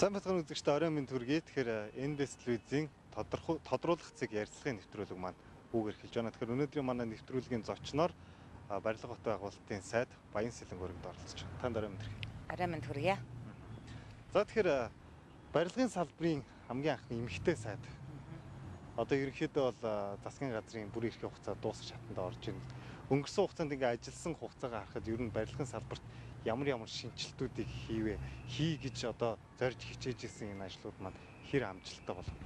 Сайн бацхан үзэгчтэй орой минь төргий. Тэгэхээр Эндэс телевизийн тодруулах цэг ярилцлагын нэвтрүүлэг маань хүүгээр эхэлж байна. Тэгэхээр өнөөдрийн манай нэвтрүүлгийн зочноор Барилга хот байгуулалтын сайд Баян Сэлэнгөрөгд оролцож байна. Танд орой минь төргий. Арай минь төргий. За тэгэхээр барилгын салбарын хамгийн анхны эмэгтэй сайд. Одоо ерөнхийдөө бол засгийн газрын бүр эрхээ хугацаа дуусах шатанд орж байна. Өнгөрсөн хугацаанд ингээ ажилласан хугацаагаа харахад ер нь барилгын салбарт ямар шинжилтүүдийг хий гэж одоо зорж хичээж исэн энэ ажлууд маань хэр амжилттай болов.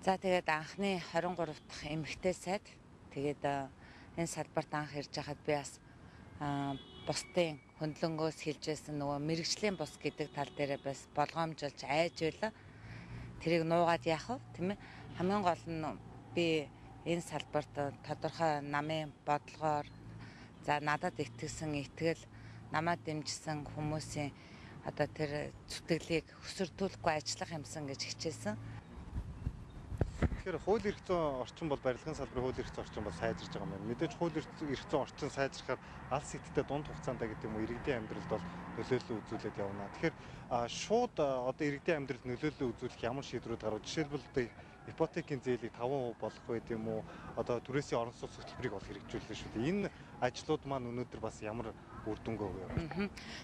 За тэгээд анхны 23 дахь эмэгтэй сайд тэгээд энэ салбарт анх ирж байхад би бас бусдын хөндлөнгөөс хэлжсэн нөгөө мэрэгжлийн бус гэдэг тал дээр бас болгоомжуулж айж байла. Тэрийг нуугаад яах вэ, тийм ээ? Хамгийн гол нь би энэ салбарт тодорхой намын бодлогоор за надад итгэсэн итгэл, намайг дэмжсэн хүмүүсийн одоо тэр зүтгэлийг хөсөрдүүлэхгүй ажиллах юмсан гэж хичээсэн. Тэгэхээр хууль эрх зүйн орчин бол барилгын салбарын хууль эрх зүйн орчин бол сайжирж байгаа юм байна. Мэдээж хууль эрх зүйн орчин сайжрахаар алс хэттэй дунд хугацаанд гэдэг юм уу иргэдийн амьдралд бол нөлөөлөл үзүүлээд явна. Тэгэхээр шууд одоо иргэдийн амьдралд нөлөөлөл үзүүлэх ямар шийдвэрүүд гарав? Жишээлбэл одоо ипотекийн зээлийг 5% болгох байд юм уу? Одоо түрээсийн орон сууц хөтөлбөрийг бол хэрэгжүүлсэн шүү дээ. Энэ ажлууд маань өнөөдөр бас ямар үр дүнгээ өгөө?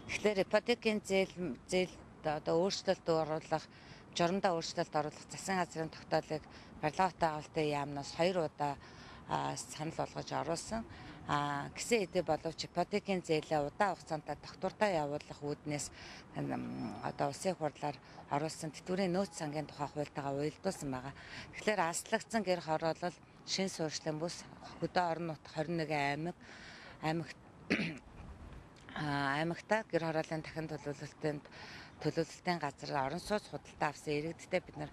Тэгэхээр ипотекийн зээл одоо өөрчлөлт оруулах, журамдаа өөрчлөлт оруулах засгийн газрын тогтоолыг барилга хот байгуулалтын яамнаас 2 удаа санал болгож оруулсан. Гэсэн хэдий боловч ипотекийн зээлээ удаан хугацаанд тогтвортой явуулах үүднээс одоо улсын хурлаар оруулсан тэтгэврийн нөөц сангийн тухай хуультайгаа уялдуулсан байгаа. Тэгэхээр аслагдсан гэр хороолол шин суурьшлын бүс хөдөө орон нутг 21 аймагта гэр хорооллын дахин төлөвлөлтийн газар орон сууц худалдаа авсан иргэдтэй бид нар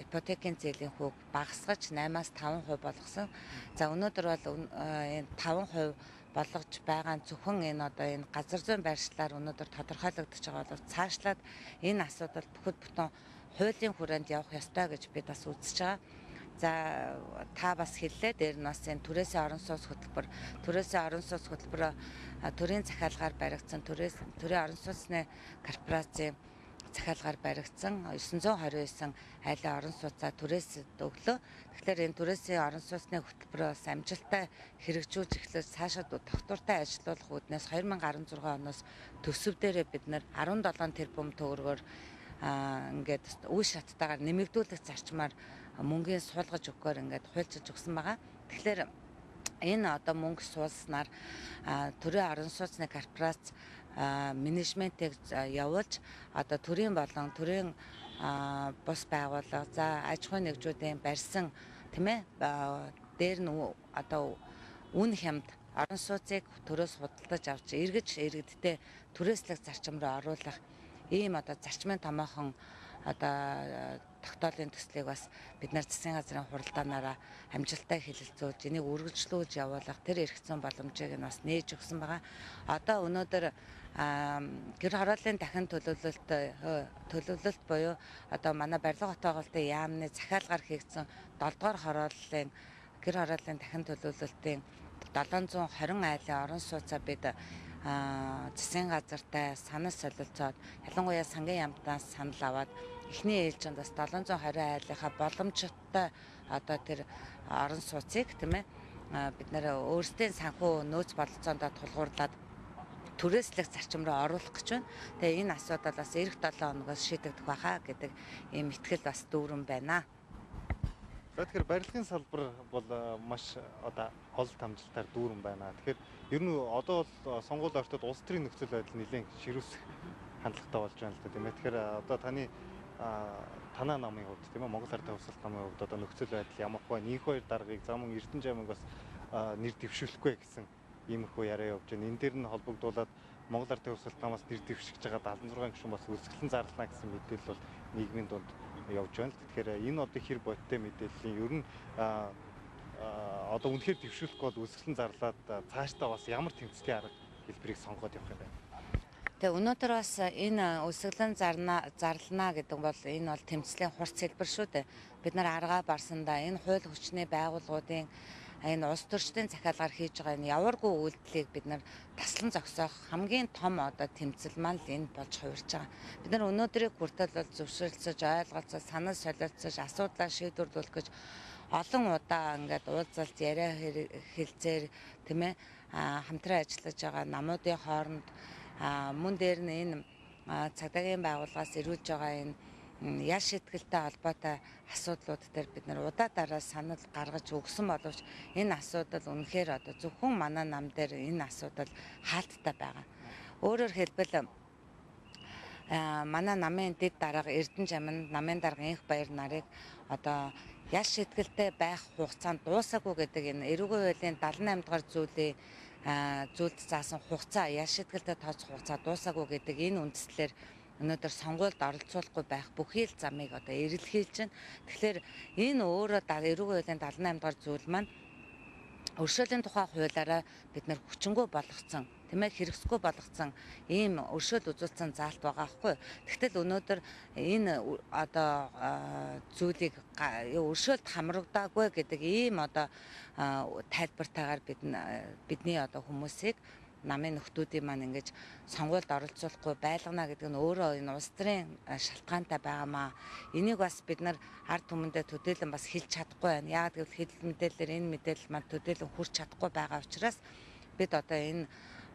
ипотекийн зээлийн хүүг багасгаж 8-аас 5% болгосон. За өнөөдөр бол энэ 5% болгож байгаа зөвхөн энэ одоо энэ газар зүйн байршлаар өнөөдөр тодорхойлогдож байгаа бол цаашлаад энэ асуудал бүхэл бүтэн хуулийн хүрээнд явах ёстой гэж бид бас үзэж байгаа. За та бас хэллээ дээр нь бас энэ түрээсийн орон сууц хөтөлбөр төрийн захиалгаар баригдсан төрийн орон сууцны корпорацийн захиалгаар баригдсан 929 айлын орон сууцаа түрээс өглөө. Тэгэхээр энэ түрээсийн орон сууцны хөтөлбөрөө бас амжилттай хэрэгжүүлж эхлэж цаашаа тогтвортой ажиллуулах үүднээс 2016 оноос төсөв дээрээ бид нар 17 тэрбум төгрөгөөр ингээд үе шаттайгаар нэмэгдүүлэх зарчмаар мөнгөний суулгаж өгөхөөр ингээд хуульчилж өгсөн байгаа. Тэгэхээр энэ одоо мөнгө суулснаар төрийн орон сууцны корпорац менежментийг явуулж одоо төрийн болон төрийн бус байгууллага за аж ахуйн нэгжүүдийн барьсан тийм ээ дээр нь одоо үн хямд орон сууцыг төрөөс худалдаж авч иргэдтэй түрээслэх зарчим руу оруулах ийм одоо зарчмын томоохон одоо тогтоолын төслийг бас бид нар засгийн газрын хуралдаанаараа амжилттай хэлэлцүүлж энийг үргэлжлүүлж явуулах тэр эрх зүйн боломжийг нь бас нээж өгсөн байгаа. Одоо өнөөдөр гэр хорооллын дахин төлөвлөлт буюу одоо манай барилга хот байгуулалтын яамны захиалгаар хийгдсэн 7 дугаар хорооллын гэр хорооллын дахин төлөвлөлтийн 720 айлын орон сууцаа бид засгийн газартай санал солилцоод ялангуяа сангийн яамтаас санал аваад эхний ээлжинд бас 720 айлынхаа боломжтой одоо тэр орон сууцыг тийм ээ бид нэр өөрсдийн санхүү нөөц бололцоонд тулгуурлаад түрээслэх зарчим руу оруулах гэж байна. Тэгээ энэ асуудал бас эх 7 хоногоос шийдэгдэх байхаа гэдэг ийм итгэл бас дүүрэн байна. Тэгэхээр барилгын салбар бол маш одоо гол амжилтаар дүүрэн байна. Тэгэхээр ер нь одоо бол сонгууль ортод улс төрийн нөхцөл байдал нэлээд ширүүсэх хандлагатай болж байна л да тийм ээ. Тэгэхээр одоо танаа намын хувьд тийм ээ Монгол Ард Хувьсгалт намын хувьд одоо нөхцөл байдал ямар вэ? Нийх хоёр даргаыг замун Эрдэнэ жамыг бас нэр дэвшүүлэхгүй гэсэн иймэрхүү яриа явж байна. Энэ дээр нь холбогдуулаад Монгол Ард Хувьсгалт намаас нэр дэвшиж байгаа 76 гишүүн бас үргэлжлэн зарлана гэсэн мэдээлэл бол нийгмийн дунд явж байна л. Тэгэхээр энэ одоо хэр бодиттой мэдээллийн ер нь одоо үнэхээр дэвшүүлэхгүй бол үсгэлэн зарлаад цаашдаа бас ямар тэмцлийн арга хэлбэрийг сонгоод явах юм бэ? Тэгээ өнөөдөр бас энэ үсгэлэн зарлана гэдэг бол энэ бол тэмцлийн хурц хэлбэр шүү дээ. Бид нар аргаа барсандаа энэ хууль хүчний байгууллагуудын энэ улс төрчдийн захиалгаар хийж байгаа энэ яваргүй үйлдэлийг бид нар таслан зогсоох хамгийн том одоо тэмцэл маань л энэ болж хувирч байгаа. Бид нар өнөөдрийг хүртэл бол зөвшөөрлөж, ойлголцож, санал солилцож, асуудлаа шийдвэрлэх гэж олон удаа ингээд уулзалт яриа хэлцээр тийм ээ хамтран ажиллаж байгаа намуудын хооронд мөн дээр нь энэ цагдаагийн байгууллагаас ирүүлж байгаа энэ ял шийтгэлтэй холбоотой асуудлууд дээр бид нар удаа дараа санал гаргаж өгсөн боловч энэ асуудал үнэхээр одоо зөвхөн манай нам дээр энэ асуудал хаалттай байгаа. Өөрөөр хэлбэл манай намын дэд дарга Эрдэнэ Жаманд намын дарга Инх Баяр нарыг одоо ял шийтгэлтэй байх хугацаанд дуусаагүй гэдэг энэ эрүүгийн хуулийн 78 дугаар зүйлд заасан хугацаа ял шийтгэлтэй тооцох хугацаа дуусаагүй гэдэг энэ үндслээр өнөөдөр сонгуульд оролцуулахгүй байх бүхий л замыг одоо эрэлхийлж байна. Тэгэхээр энэ өөрөө эрүүгийн хуулийн 78 дугаар зүйл маань өршөөлийн тухай хуулиараа бид нар хүчингү болгоцсон, тийм ээ хэрэгсгүй болгоцсон ийм өршөөл үзүүлсэн заалт байгаа байхгүй. Тэгтэл өнөөдөр энэ одоо зүйлийг өршөөлт хамрагдаагүй гэдэг ийм одоо тайлбартайгаар бидний одоо хүмүүсийг намын нөхдүүдийн маань ингэж сонгуульд оролцуулахгүй байлгана гэдэг нь өөрөө энэ улс төрийн шалтгаантай байгаамаа. Энийг бас бид нар ард түмэндээ төдийлөн бас хэлж чадахгүй байна. Яагаад гэвэл хил мэдээлэлээр энэ мэдээлэл маань төдийлөн хүрч чадахгүй байгаа учраас бид одоо энэ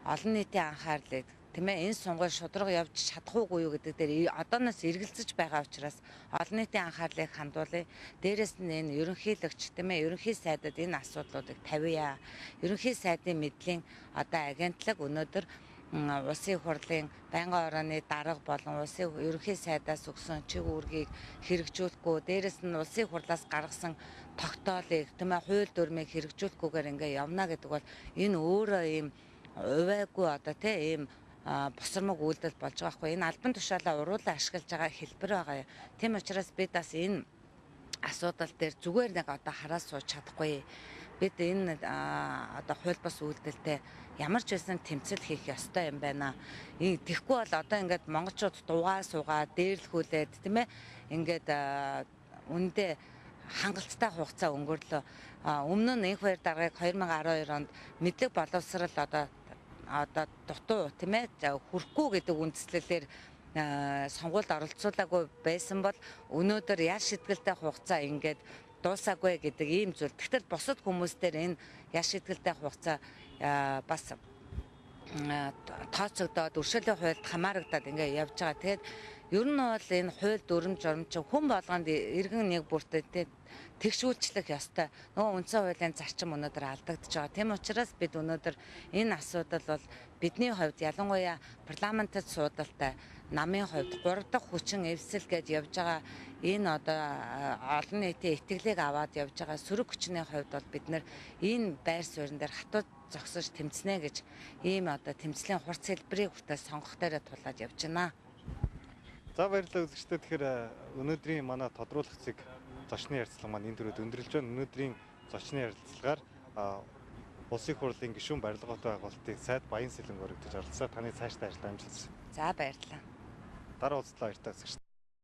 олон нийтийн анхаарлыг тийм ээ энэ сонгуул шударга явж чадахгүй юу гэдэг дээр одооноос эргэлзэж байгаа учраас олон нийтийн анхаарлыг хандуулъя. Дээрээс нь энэ ерөнхийлөгч тийм ээ ерөнхий сайдад энэ асуудлуудыг тавья. Ерөнхий сайдын мэдлийн одоо агентлаг өнөөдөр улсын хурлын байнгын орооны дарга болон улсын ерөнхий сайдаас өгсөн чиг үүргийг хэрэгжүүлэхгүй, дээрээс нь улсын хурлаас гаргасан тогтоолыг тийм ээ хууль дүрмийг хэрэгжүүлэхгүйгээр ингээ явна гэдэг бол энэ өөрөө ийм увайгүй одоо тийм ийм босромог үйлдэл болж байгаа хгүй. Энэ албан тушаалаа уруулан ашиглаж байгаа хэлбэр байгаа юм. Тийм учраас бид бас энэ асуудал дээр зүгээр нэг одоо хараа сууж чадахгүй. Бид энэ одоо хууль бус үйлдэлтэй ямар ч байсан тэмцэл хийх ёстой юм байна. Тэгэхгүй бол одоо ингээд монголчууд дугаа суугаа дээрлэхүүлээд тийм ээ ингээд үндэ хангалттай хугацаа өнгөрлөө. Өмнө нь Инх Баяр даргаыг 2012 онд мэдлэг боловсрал одоо дутуу тийм ээ хүрхгүй гэдэг үндслэлээр сонгуульд оролцуулаагүй байсан бол өнөөдөр ял шийтгэлтэй хугацаа ингээд дуусаагүй гэдэг ийм зүйл. Тэгтэл бусад хүмүүстээр энэ ял шийтгэлтэй хугацаа бас тооцогдоод өршөөлийн хуульд хамаарагдаад ингээд явж байгаа. Тэгээд ер нь бол энэ хууль дүрм журм чинь хүн болгонд иргэн нэг бүртээ тэгшүүлчлэх ёстой. Нөгөө үндсэн хуулийн зарчим өнөөдөр алдагдж байгаа. Тийм учраас бид өнөөдөр энэ асуудал бол бидний хувьд ялангуяа парламентд суудалтай намын хувьд 3 дахь хүчин эвсэл гэж явж байгаа энэ одоо олон нийтийн итгэлийг аваад явж байгаа сөрөг хүчний хувьд бол бид нар энэ байр суурин дээр хатуу зогсож тэмцэнэ гэж ийм одоо тэмцлийн хурц хэлбэрийг хүртэл сонгох дээрээ тулаад явж байна. За баярлалаа үзэгчдээ. Тэгэхээр өнөөдрийн манай тодруулагчийг зочны ярилцлага маань энэ төрөд өндөрлж байна. Өнөөдрийн зочны ярилцлагаар улсын хурлын гишүүн барилгоотой байгуулалтын сайд Баян Сэлэнг өргөдөж оролцсон. Таны цаашдаа ажил амжилт хүсье. За баярлалаа. Дараа уулзлаа баяртай үзэгчдээ.